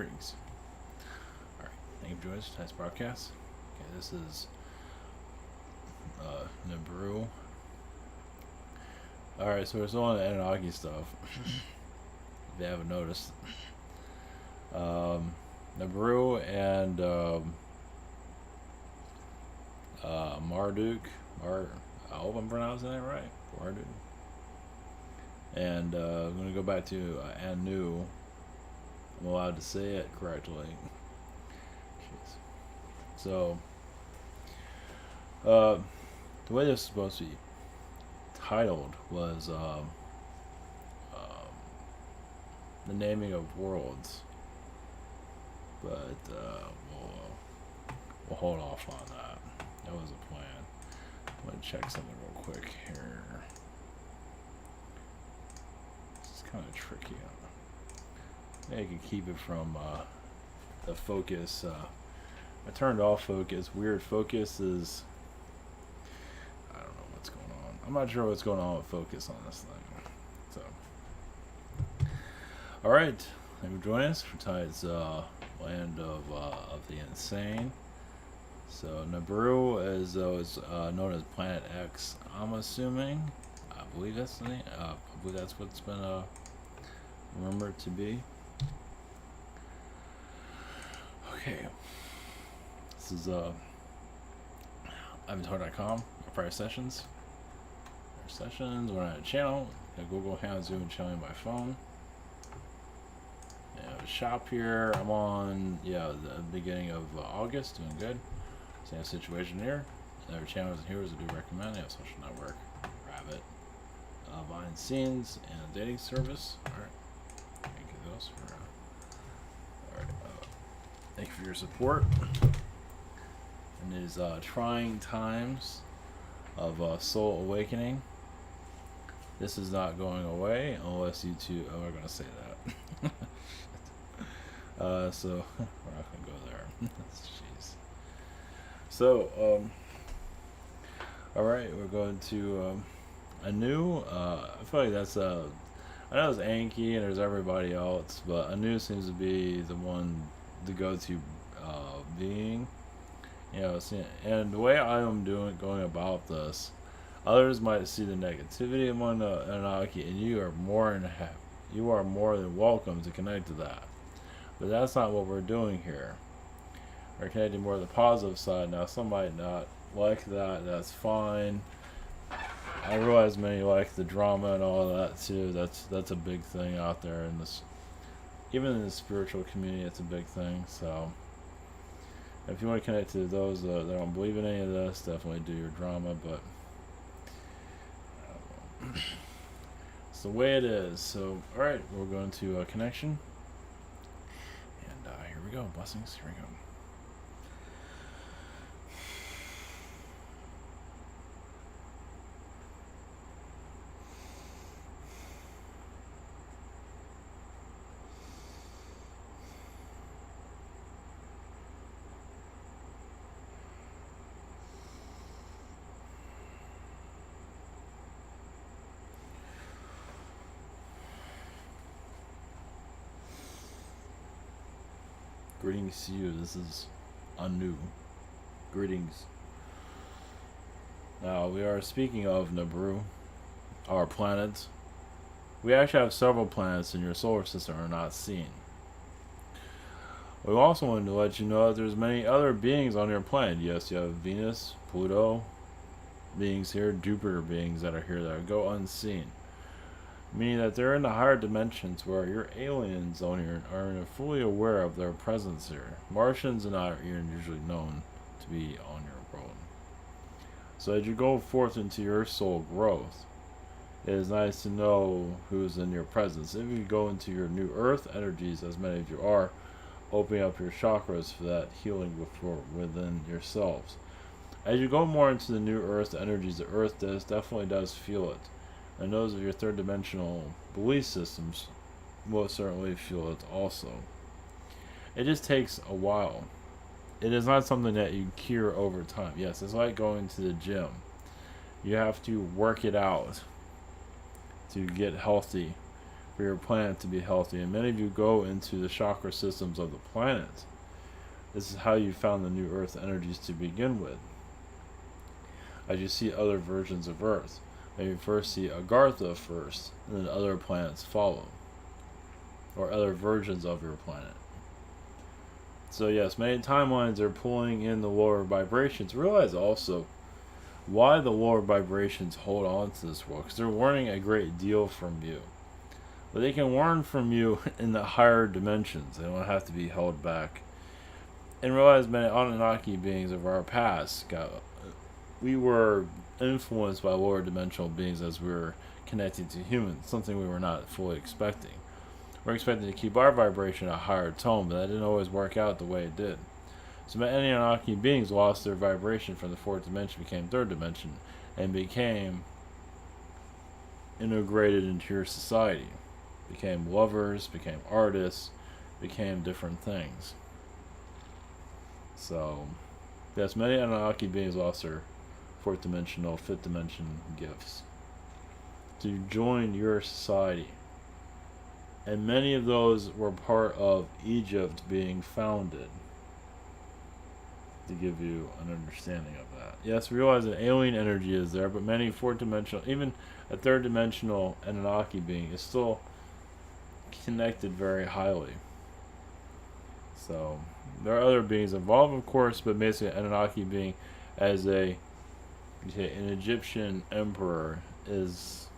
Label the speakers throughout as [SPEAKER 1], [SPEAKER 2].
[SPEAKER 1] Greetings. Alright, thank you for joining us. Tonight's broadcast. Okay, this is Nibiru. Alright, so we're still on the Anunnaki stuff. If you haven't noticed. Nibiru and Marduk. I hope I'm pronouncing that right. Marduk. And I'm going to go back to Anu. I'm allowed to say it correctly. Jeez. So, the way this is supposed to be titled was the naming of worlds, but we'll hold off on that. That was a plan. I'm gonna check something real quick here. This is kind of tricky. Maybe I can keep it from the focus. I turned off focus. Weird focus is. I don't know what's going on. I'm not sure what's going on with focus on this thing. So, all right. Thank you for joining us for tonight's Land of the Insane. So Nibiru is known as Planet X. I'm assuming. I believe that's the name. I believe that's what's been rumored to be. Okay. This is Avatar.com. Our prior sessions. We're on a channel. Got Google Hands Zoom showing my phone. Yeah, shop here. I'm on the beginning of August, doing good. Same situation here. Other channels and heroes I do recommend. They have social network, Rabbit, behind the scenes, and a dating service. Alright. Thank you those for alright. Thank you for your support in these trying times of soul awakening. This is not going away unless you two. Oh, we're gonna say that. So we're not gonna go there. Jeez. So all right, we're going to Anu. I feel like that's I know there's Anki and there's everybody else, but Anu seems to be the one, the go-to being. You know, and the way I am going about this, others might see the negativity among the Anunnaki, and you are more than welcome to connect to that. But that's not what we're doing here. We're connecting more to the positive side. Now, some might not like that. That's fine. I realize many like the drama and all of that too. That's a big thing out there in this, even in the spiritual community. It's a big thing. So, if you want to connect to those that don't believe in any of this, definitely do your drama. But it's the way it is. So, all right, we're going to connection. Here we go. Blessings. Here we go. Greetings to you. This is Anu. Greetings. Now, we are speaking of Nibiru, our planets. We actually have several planets in your solar system are not seen. We also wanted to let you know that there's many other beings on your planet. Yes, you have Venus, Pluto beings here, Jupiter beings that are here that go unseen. Meaning that they're in the higher dimensions where your aliens on here are fully aware of their presence here. Martians are not usually known to be on your world. So as you go forth into your soul growth, it is nice to know who's in your presence. If you go into your new earth energies, as many of you are, opening up your chakras for that healing within yourselves. As you go more into the new earth energies, the earth definitely does feel it. And those of your third dimensional belief systems will certainly feel it also. It just takes a while. It is not something that you cure over time. Yes, it's like going to the gym. You have to work it out to get healthy for your planet to be healthy. And many of you go into the chakra systems of the planet. This is how you found the new Earth energies to begin with. As you see other versions of Earth, maybe first see Agartha first, and then other planets follow, or other versions of your planet. So yes, many timelines are pulling in the lower vibrations. Realize also why the lower vibrations hold on to this world, because they're learning a great deal from you. But they can learn from you in the higher dimensions. They don't have to be held back. And realize many Anunnaki beings of our past we were influenced by lower dimensional beings as we were connecting to humans, something we were not fully expecting. We're expecting to keep our vibration at a higher tone, but that didn't always work out the way it did. So many Anunnaki beings lost their vibration from the fourth dimension, became third dimension, and became integrated into your society. Became lovers, became artists, became different things. So, yes, many Anunnaki beings lost their fourth dimensional, fifth dimension gifts to join your society. And many of those were part of Egypt being founded, to give you an understanding of that. Yes, realize that alien energy is there, but many fourth dimensional, even a third dimensional Anunnaki being is still connected very highly. So there are other beings involved, of course, but basically Anunnaki being as an Egyptian emperor is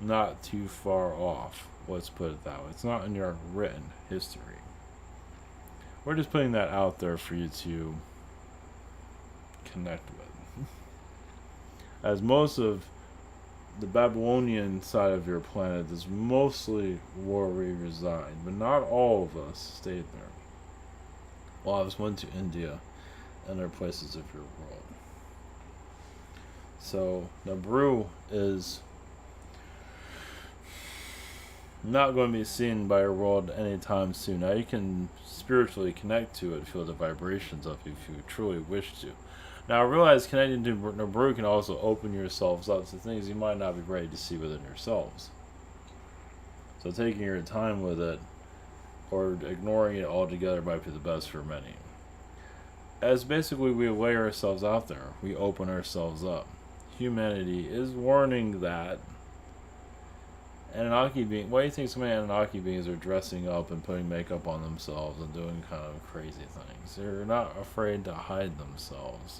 [SPEAKER 1] not too far off. Let's put it that way. It's not in your written history. We're just putting that out there for you to connect with. As most of the Babylonian side of your planet is mostly where we reside, but not all of us stayed there. A lot of us went to India and other places of your world. So Nibiru is not going to be seen by your world anytime soon. Now you can spiritually connect to it, feel the vibrations of it if you truly wish to. Now realize connecting to Nibiru can also open yourselves up to things you might not be ready to see within yourselves. So taking your time with it or ignoring it altogether might be the best for many. As basically we lay ourselves out there, we open ourselves up. Humanity is learning that Anunnaki beings, why do you think so many Anunnaki beings are dressing up and putting makeup on themselves and doing kind of crazy things? They're not afraid to hide themselves.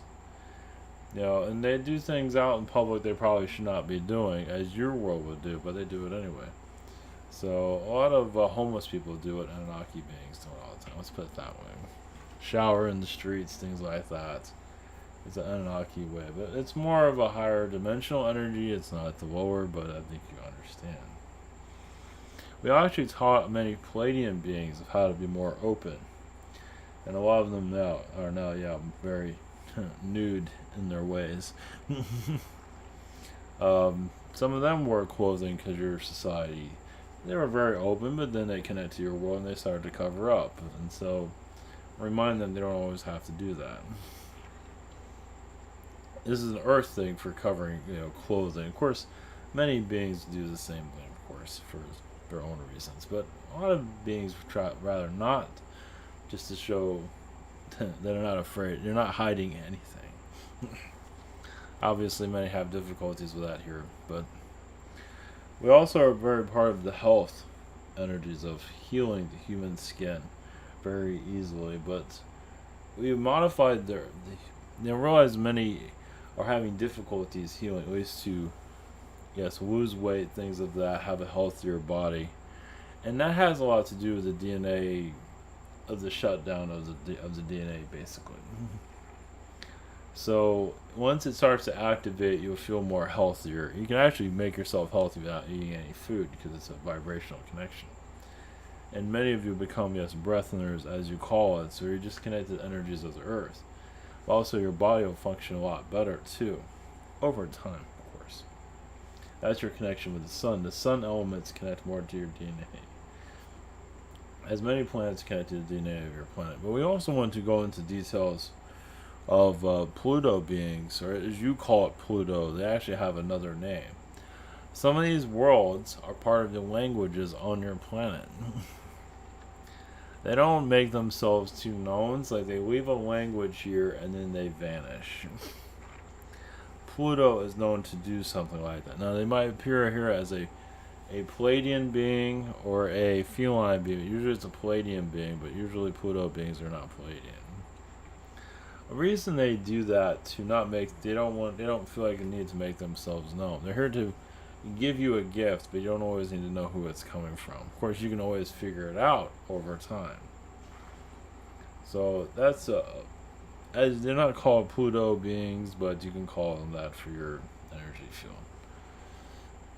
[SPEAKER 1] You know, and they do things out in public they probably should not be doing, as your world would do, but they do it anyway. So, a lot of homeless people do what Anunnaki beings do all the time. Let's put it that way. Shower in the streets, things like that. It's an Anunnaki way, but it's more of a higher dimensional energy. It's not the lower, but I think you understand. We actually taught many Palladian beings of how to be more open, and a lot of them are now very nude in their ways. Some of them wore clothing because your society, they were very open, but then they connect to your world and they started to cover up, and so remind them they don't always have to do that. This is an earth thing for covering, clothing. Of course, many beings do the same thing, of course, for their own reasons. But a lot of beings try rather not, just to show that they're not afraid. They're not hiding anything. Obviously, many have difficulties with that here, but we also are very part of the health energies of healing the human skin very easily. But we modified realize many are having difficulties healing, at least to, lose weight, things of that, have a healthier body. And that has a lot to do with the DNA, of the shutdown of the DNA, basically. So, once it starts to activate, you'll feel more healthier. You can actually make yourself healthy without eating any food, because it's a vibrational connection. And many of you become, breatheners, as you call it, so you're just connected to energies of the earth. Also, your body will function a lot better too, over time, of course. That's your connection with the sun. The sun elements connect more to your DNA. As many planets connect to the DNA of your planet. But we also want to go into details of Pluto beings, or as you call it, Pluto. They actually have another name. Some of these worlds are part of the languages on your planet. They don't make themselves too known. It's like they leave a language here and then they vanish. Pluto is known to do something like that. Now, they might appear here as a Palladian being or a feline being. Usually it's a Palladian being, but usually Pluto beings are not Palladian. The reason they do that to not make they don't feel like a need to make themselves known. They're here to give you a gift, but you don't always need to know who it's coming from. Of course, you can always figure it out over time. So that's as they're not called Pluto beings, but you can call them that for your energy field.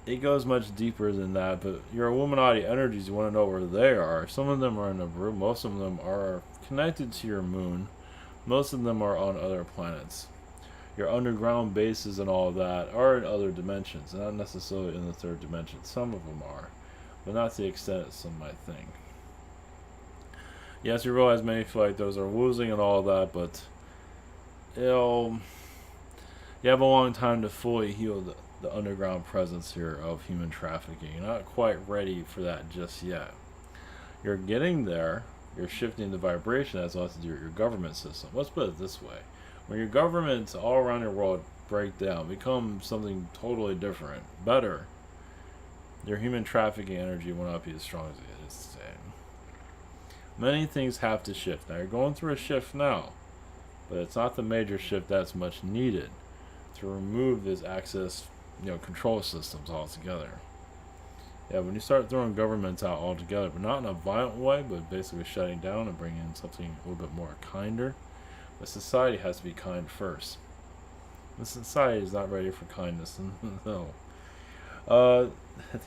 [SPEAKER 1] It goes much deeper than that, but your Illuminati energies, you want to know where they are. Some of them are in Nibiru, most of them are connected to your moon, most of them are on other planets. Your underground bases and all of that are in other dimensions, not necessarily in the third dimension. Some of them are, but not to the extent some might think. Yes, you realize many feel like those are losing and all of that, but you have a long time to fully heal the underground presence here of human trafficking. You're not quite ready for that just yet. You're getting there. You're shifting the vibration. That's what has to do with your government system. Let's put it this way. When your governments all around your world break down, become something totally different, better, your human trafficking energy will not be as strong as it is today. Many things have to shift. Now, you're going through a shift now, but it's not the major shift that's much needed to remove this access, control systems altogether. Yeah, when you start throwing governments out altogether, but not in a violent way, but basically shutting down and bringing in something a little bit more kinder. But society has to be kind first. The society is not ready for kindness. No.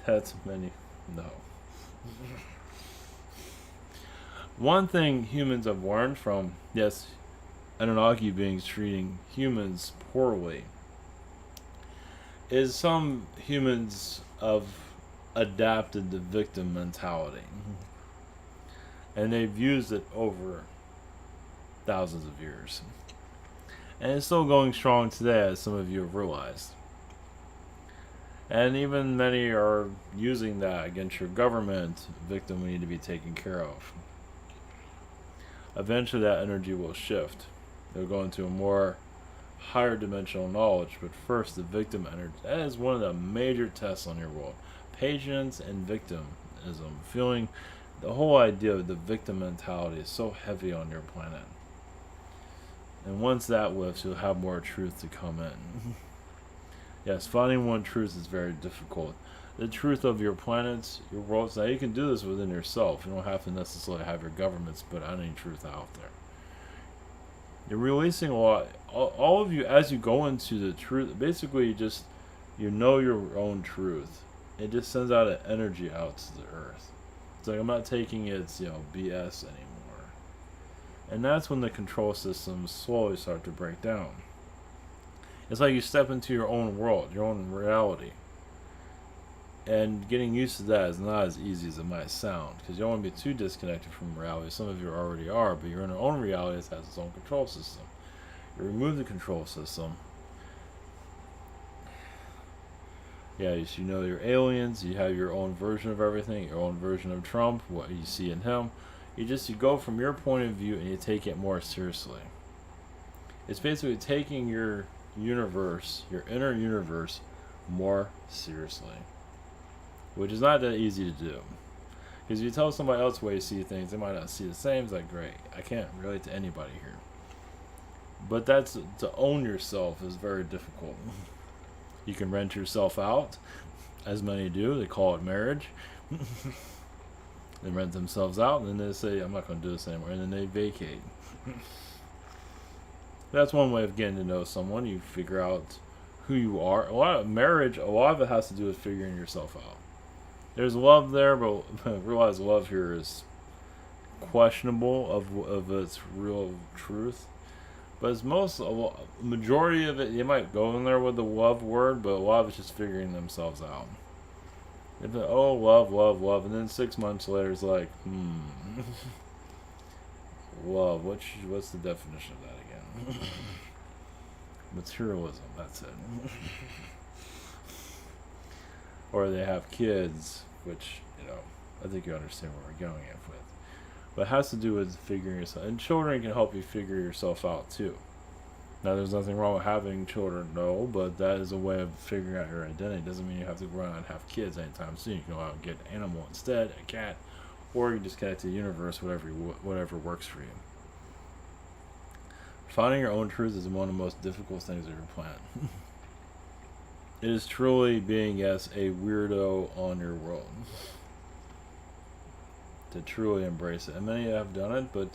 [SPEAKER 1] That's many. No. One thing humans have learned from, yes, Anunnaki beings treating humans poorly, is some humans have adapted the victim mentality. And they've used it over thousands of years. And it's still going strong today, as some of you have realized. And even many are using that against your government. Victim we need to be taken care of. Eventually that energy will shift. They'll go into a more higher dimensional knowledge, but first the victim energy. That is one of the major tests on your world. Patience and victimism. Feeling the whole idea of the victim mentality is so heavy on your planet. And once that lifts, you'll have more truth to come in. Yes, finding one truth is very difficult. The truth of your planets, your worlds. Now, you can do this within yourself. You don't have to necessarily have your governments put any truth out there. You're releasing a lot. All of you, as you go into the truth, basically you know your own truth. It just sends out an energy out to the earth. It's like I'm not taking its BS anymore. And that's when the control systems slowly start to break down. It's like you step into your own world, your own reality. And getting used to that is not as easy as it might sound, because you don't want to be too disconnected from reality. Some of you already are, but you're in your own reality that has its own control system. You remove the control system. Yeah, you know your aliens, you have your own version of everything, your own version of Trump, what you see in him. You go from your point of view and you take it more seriously. It's basically taking your universe, your inner universe, more seriously. Which is not that easy to do. Because if you tell somebody else the way you see things, they might not see the same. It's like, great, I can't relate to anybody here. But to own yourself is very difficult. You can rent yourself out, as many do. They call it marriage. They rent themselves out, and then they say, I'm not going to do this anymore, and then they vacate. That's one way of getting to know someone. You figure out who you are. A lot of it has to do with figuring yourself out. There's love there, but realize love here is questionable of its real truth. But it's majority of it, you might go in there with the love word, but a lot of it's just figuring themselves out. Love, love, love, and then 6 months later it's like, love, what's the definition of that again? Materialism, that's it. or they have kids, which, I think you understand where we're going at with. But it has to do with figuring yourself, and children can help you figure yourself out too. Now, there's nothing wrong with having children, no, but that is a way of figuring out your identity. It doesn't mean you have to go out and have kids anytime soon. You can go out and get an animal instead, a cat, or you just connect to the universe, whatever works for you. Finding your own truth is one of the most difficult things on your planet. It is truly being, yes, a weirdo on your world. To truly embrace it. And many have done it, but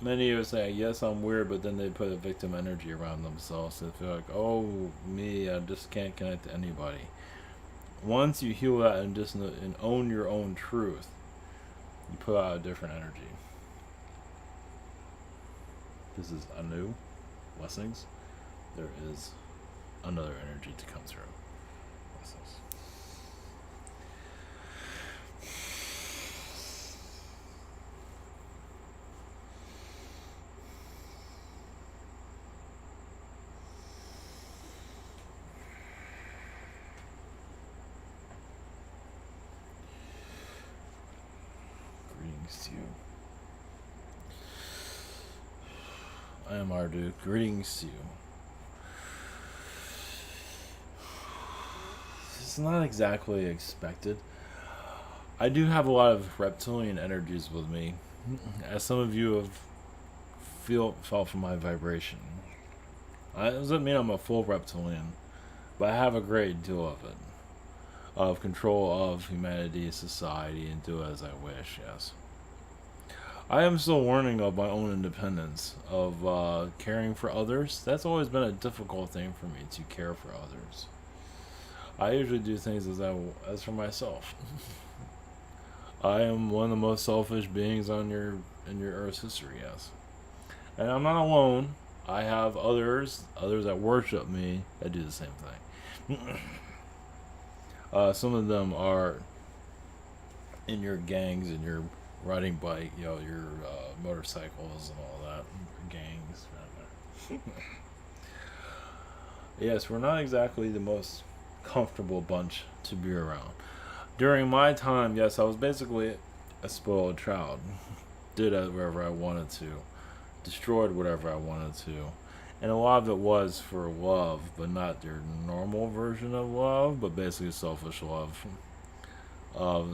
[SPEAKER 1] many of us say, yes, I'm weird, but then they put a victim energy around themselves. So they feel like, oh, me, I just can't connect to anybody. Once you heal that and just and own your own truth, you put out a different energy. This is Anu. Blessings. There is another energy to come through. Blessings. Greetings to you. I am Marduk. Greetings to you. It's not exactly expected. I do have a lot of reptilian energies with me, as some of you have felt from my vibration. It doesn't mean I'm a full reptilian, but I have a great deal of it, of control of humanity, society, and do as I wish. Yes. I am still learning of my own independence, of caring for others. That's always been a difficult thing for me, to care for others. I usually do things as for myself. I am one of the most selfish beings in your Earth's history, yes. And I'm not alone. I have others that worship me that do the same thing. Some of them are in your gangs and your riding bike, your motorcycles and all that, gangs. Yes, we're not exactly the most comfortable bunch to be around. During my time, yes, I was basically a spoiled child. Did whatever I wanted to, destroyed whatever I wanted to, and a lot of it was for love, but not your normal version of love, but basically selfish love.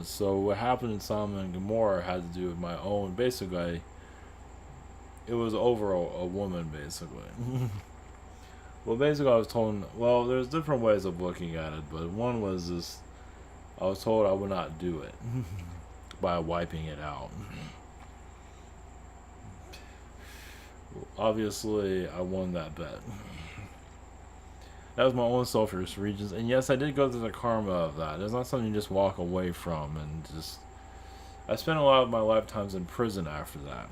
[SPEAKER 1] So what happened in Sodom and Gomorrah had to do with my own, basically, it was over a woman, basically. Well, basically I was told, well, there's different ways of looking at it, but one was this, I was told I would not do it by wiping it out. Obviously, I won that bet. That was my own selfish reasons, and yes, I did go through the karma of that. It's not something you just walk away from, and just... I spent a lot of my lifetimes in prison after that.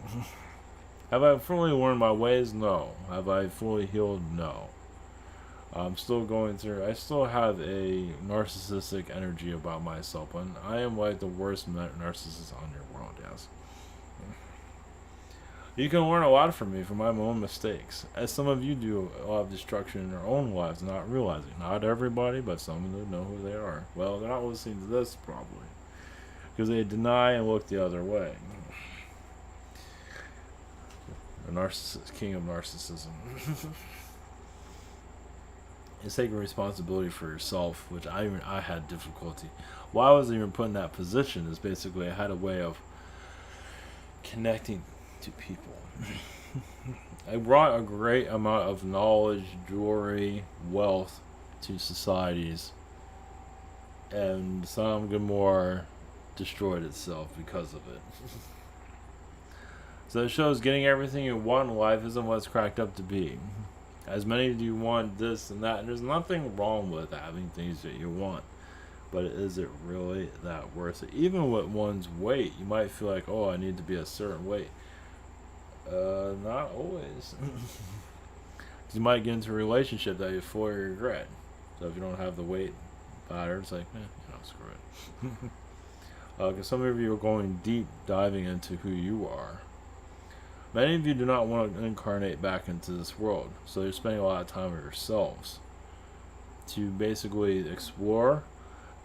[SPEAKER 1] Have I fully learned my ways? No. Have I fully healed? No. I'm still going through... I still have a narcissistic energy about myself, and I am like the worst narcissist on your world, yes. You can learn a lot from me, from my own mistakes. As some of you do a lot of destruction in their own lives, not realizing. Not everybody, but some of them know who they are. Well, they're not listening to this, probably. Because they deny and look the other way. The narcissist, king of narcissism. It's taking responsibility for yourself, which I had difficulty. Why I was even put in that position is basically I had a way of connecting to people. I brought a great amount of knowledge, jewelry, wealth to societies, and Sodom and Gomorrah destroyed itself because of it. So it shows getting everything you want in life isn't what it's cracked up to be. As many of you want this and that, and there's nothing wrong with having things that you want, but is it really that worth it? Even with one's weight, you might feel like, oh, I need to be a certain weight. Not always. You might get into a relationship that you fully regret. So if you don't have the weight pattern, it's like, screw it. Because some of you are going deep diving into who you are. Many of you do not want to incarnate back into this world, so you're spending a lot of time with yourselves to basically explore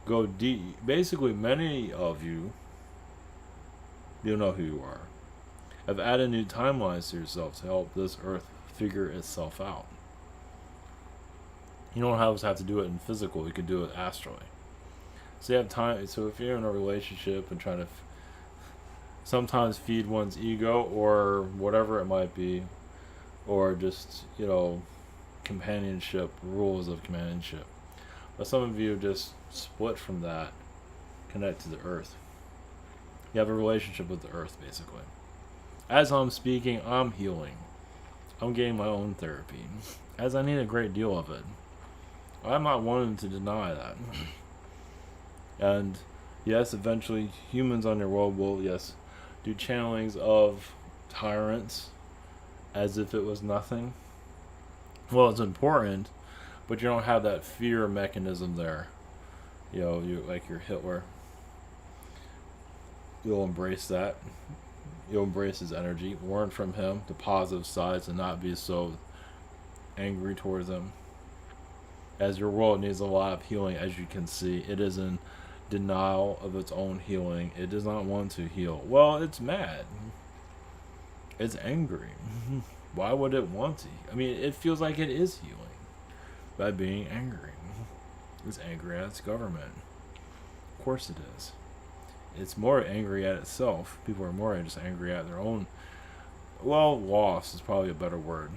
[SPEAKER 1] go deep. Basically, many of you, you know who you are, have added new timelines to yourself to help this Earth figure itself out. You don't always have to do it in physical. You can do it astrally. So you have time. So if you're in a relationship and trying to sometimes feed one's ego or whatever it might be, or just, companionship, rules of companionship. But some of you just split from that, connect to the Earth. You have a relationship with the Earth, basically. As I'm speaking, I'm healing. I'm getting my own therapy, as I need a great deal of it. I'm not wanting to deny that. And yes, eventually humans on your world will, yes, do channelings of tyrants as if it was nothing. Well, it's important, but you don't have that fear mechanism there. You like your Hitler. You'll embrace that. You'll embrace his energy, learn from him the positive sides, and not be so angry towards him. As your world needs a lot of healing, as you can see, it is in denial of its own healing. It does not want to heal. Well, it's mad. It's angry. Why would it want to? I mean, it feels like it is healing by being angry. It's angry at its government. Of course it is. It's more angry at itself. People are more just angry at their own, loss is probably a better word.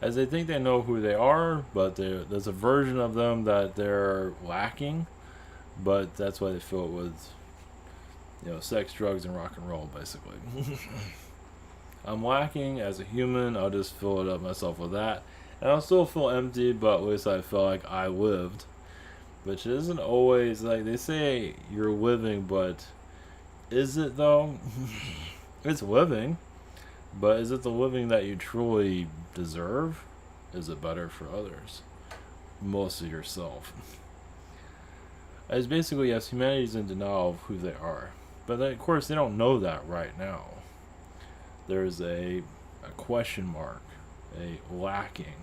[SPEAKER 1] As they think they know who they are, but there's a version of them that they're lacking, but that's why they fill it with, sex, drugs, and rock and roll, basically. I'm lacking as a human, I'll just fill it up myself with that. And I'll still feel empty, but at least I feel like I lived. Which isn't always, like, they say you're living, but is it though? It's living, but is it the living that you truly deserve? Is it better for others? Mostly yourself. As basically, yes, humanity's in denial of who they are. But of course, they don't know that right now. There's a question mark, a lacking.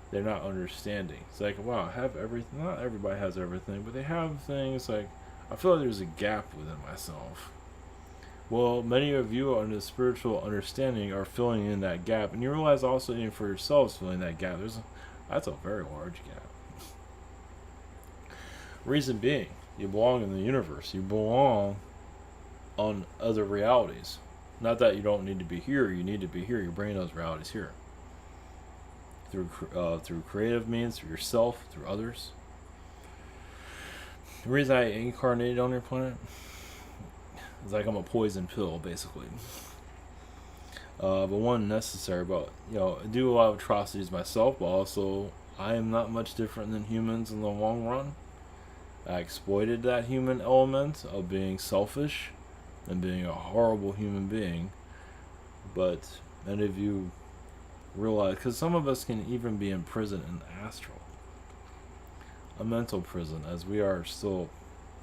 [SPEAKER 1] They're not understanding. It's like, wow, I have everything. Not everybody has everything, but they have things like, I feel like there's a gap within myself. Well, many of you on the spiritual understanding are filling in that gap, and you realize also even for yourselves filling that gap, that's a very large gap. Reason being, you belong in the universe. You belong on other realities. Not that you don't need to be here. You need to be here. You're bringing those realities here. Through creative means, through yourself, through others. The reason I incarnated on your planet is like I'm a poison pill, basically. But one necessary. But I do a lot of atrocities myself, but also I am not much different than humans in the long run. I exploited that human element of being selfish and being a horrible human being. But many of you realize, because some of us can even be in prison in astral, a mental prison, as we are still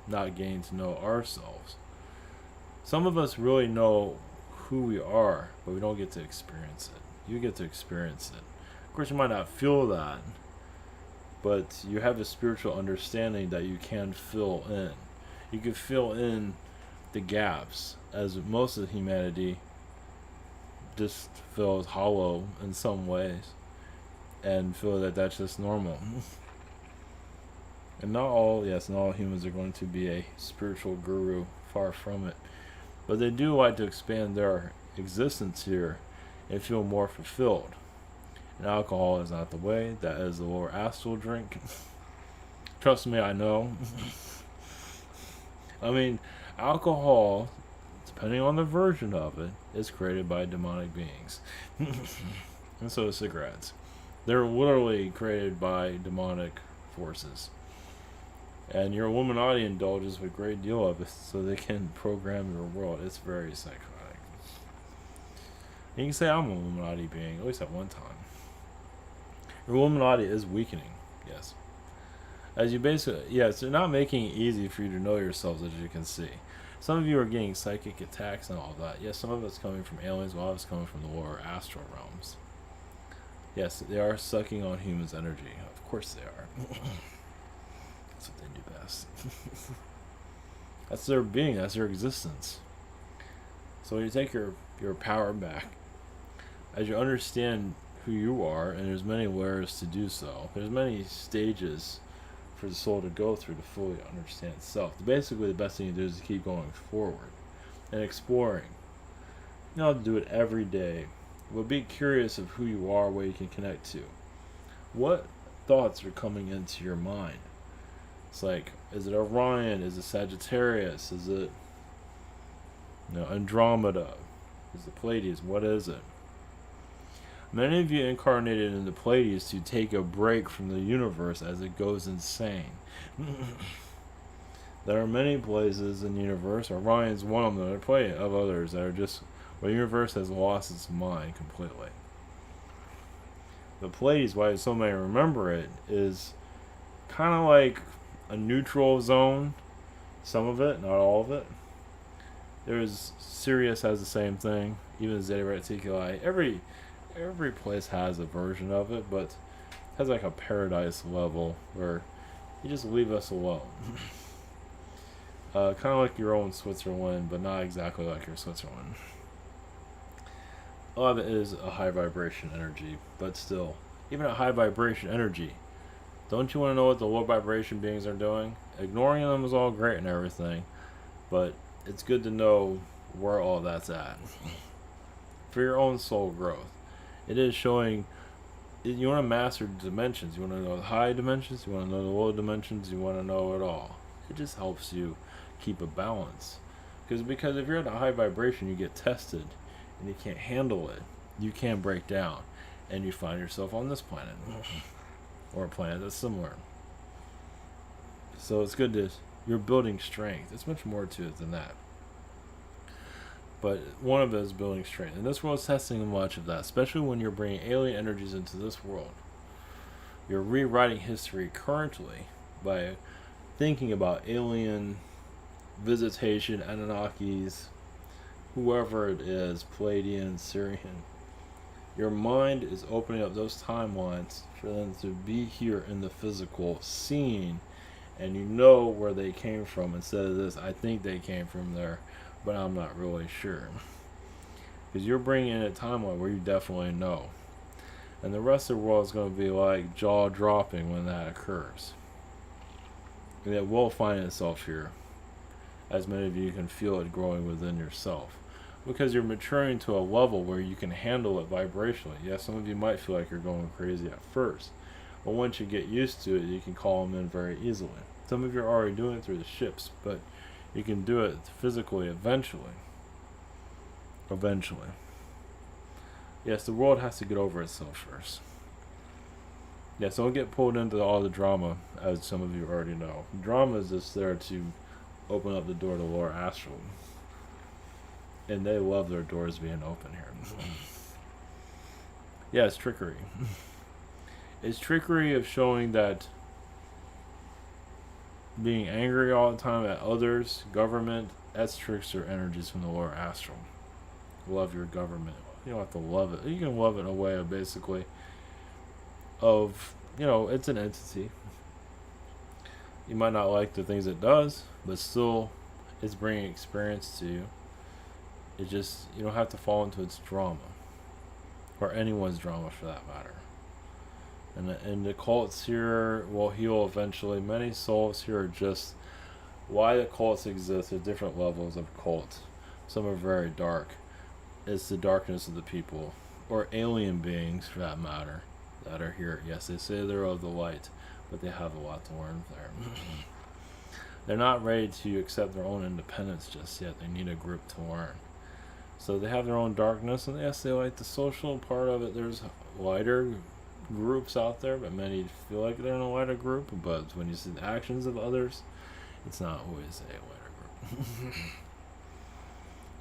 [SPEAKER 1] not getting to know ourselves. Some of us really know who we are, but we don't get to experience it. You get to experience it. Of course, you might not feel that, but you have a spiritual understanding that you can fill in. You can fill in the gaps, as most of humanity just feels hollow in some ways and feel that that's just normal. And not all humans are going to be a spiritual guru, far from it. But they do like to expand their existence here and feel more fulfilled. And alcohol is not the way. That is the lower astral drink. Trust me, I know. I mean, alcohol, depending on the version of it, is created by demonic beings. And so is cigarettes. They're literally created by demonic forces. And your Illuminati indulges with a great deal of it so they can program your world. It's very psychotic. And you can say I'm an Illuminati being, at least at one time. Your Illuminati is weakening, yes. As you basically, yes, they're not making it easy for you to know yourselves, as you can see. Some of you are getting psychic attacks and all that. Yes, some of it's coming from aliens, while it's coming from the lower astral realms. Yes, they are sucking on humans' energy. Of course they are. That's what they do best. That's their being. That's their existence. So when you take your power back, as you understand who you are, and there's many layers to do so. There's many stages for the soul to go through to fully understand itself. Basically, the best thing to do is to keep going forward and exploring. You don't have to do it every day. But be curious of who you are, what you can connect to. What thoughts are coming into your mind? It's like, is it Orion? Is it Sagittarius? Is it Andromeda? Is it Pleiades? What is it? Many of you incarnated in the Pleiades to take a break from the universe as it goes insane. There are many places in the universe. Orion's one of them. There are plenty of others that are just where the universe has lost its mind completely. The Pleiades, why so many remember it, is kind of like a neutral zone. Some of it, not all of it. There's Sirius has the same thing. Even Zeta Reticuli. Every place has a version of it, but it has like a paradise level where you just leave us alone. Kind of like your own Switzerland, but not exactly like your Switzerland. A lot of it is a high vibration energy, but still, even a high vibration energy, don't you want to know what the low vibration beings are doing? Ignoring them is all great and everything, but it's good to know where all that's at for your own soul growth. It is showing. You want to master dimensions. You want to know the high dimensions. You want to know the low dimensions. You want to know it all. It just helps you keep a balance. Because if you're at a high vibration, you get tested, and you can't handle it. You can't break down, and you find yourself on this planet, or a planet that's similar. So it's good to you're building strength. It's much more to it than that. But one of it is building strength. And this world is testing much of that, especially when you're bringing alien energies into this world. You're rewriting history currently by thinking about alien visitation, Anunnakis, whoever it is, Pleiadian, Syrian. Your mind is opening up those timelines for them to be here in the physical scene, and you know where they came from instead of this, I think they came from there, but I'm not really sure. Because you're bringing in a timeline where you definitely know. And the rest of the world is going to be like jaw-dropping when that occurs. And it will find itself here, as many of you can feel it growing within yourself. Because you're maturing to a level where you can handle it vibrationally. Yes, some of you might feel like you're going crazy at first, but once you get used to it, you can call them in very easily. Some of you are already doing it through the ships, but you can do it physically eventually. Eventually. Yes, the world has to get over itself first. Yes, don't get pulled into all the drama, as some of you already know. Drama is just there to open up the door to lower astral. And they love their doors being open here. Yeah, it's trickery. It's trickery of showing that being angry all the time at others, government, that's trickster energies from the lower astral. Love your government. You don't have to love it. You can love it in a way of basically of, it's an entity. You might not like the things it does, but still it's bringing experience to you. It just, you don't have to fall into its drama, or anyone's drama for that matter. And the cults here will heal eventually. Many souls here are just why the cults exist. There's different levels of cults. Some are very dark. It's the darkness of the people, or alien beings for that matter, that are here. Yes, they say they're of the light, but they have a lot to learn there. They're not ready to accept their own independence just yet. They need a group to learn. So they have their own darkness, and yes, they like the social part of it. There's lighter groups out there, but many feel like they're in a lighter group. But when you see the actions of others, it's not always a lighter group.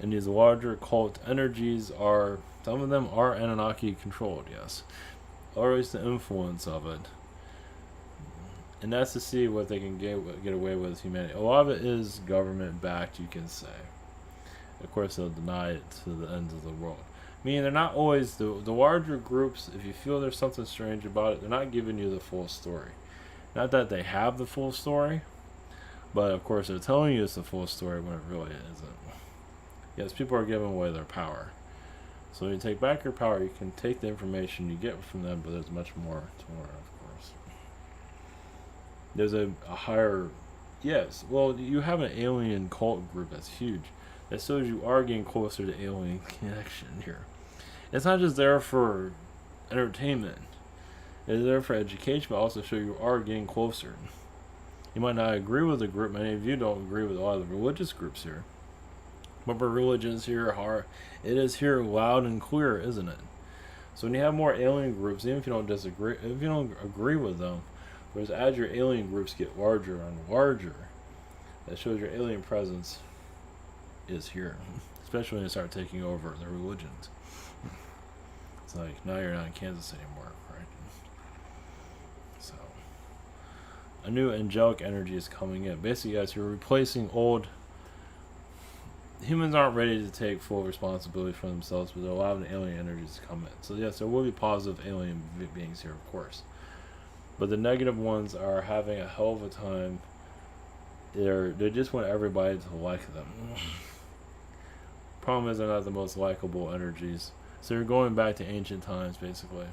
[SPEAKER 1] And these larger cult energies are, some of them are Anunnaki controlled, yes. Always the influence of it. And that's to see what they can get away with humanity. A lot of it is government backed, you can say. Of course, they'll deny it to the ends of the world. Meaning they're not always, the larger groups, if you feel there's something strange about it, they're not giving you the full story. Not that they have the full story, but of course they're telling you it's the full story when it really isn't. Yes, people are giving away their power. So when you take back your power, you can take the information you get from them, but there's much more to learn, of course. There's a higher... Yes, well, you have an alien cult group that's huge. That shows you are getting closer to alien connection here. It's not just there for entertainment. It's there for education, but also show you are getting closer. You might not agree with the group. Many of you don't agree with a lot of the religious groups here. But for religions here, it is here loud and clear, isn't it? So when you have more alien groups, even if you don't disagree, if you don't agree with them, whereas as your alien groups get larger and larger, that shows your alien presence is here. Especially when they start taking over the religions. It's like, now you're not in Kansas anymore, right? So, a new angelic energy is coming in. Basically, guys, you're replacing old... Humans aren't ready to take full responsibility for themselves, but they're allowing the alien energies to come in. So yes, there will be positive alien beings here, of course. But the negative ones are having a hell of a time. They just want everybody to like them. Problem is, they're not the most likable energies. So you're going back to ancient times, basically.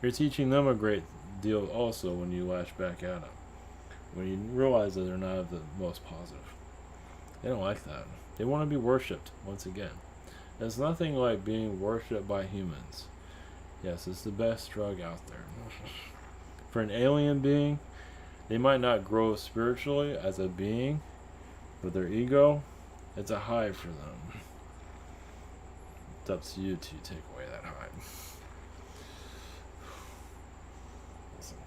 [SPEAKER 1] You're teaching them a great deal also when you lash back at them. When you realize that they're not the most positive. They don't like that. They want to be worshipped, once again. There's nothing like being worshipped by humans. Yes, it's the best drug out there. For an alien being, they might not grow spiritually as a being, but their ego, it's a high for them. It's up to you to take away that high. Listen.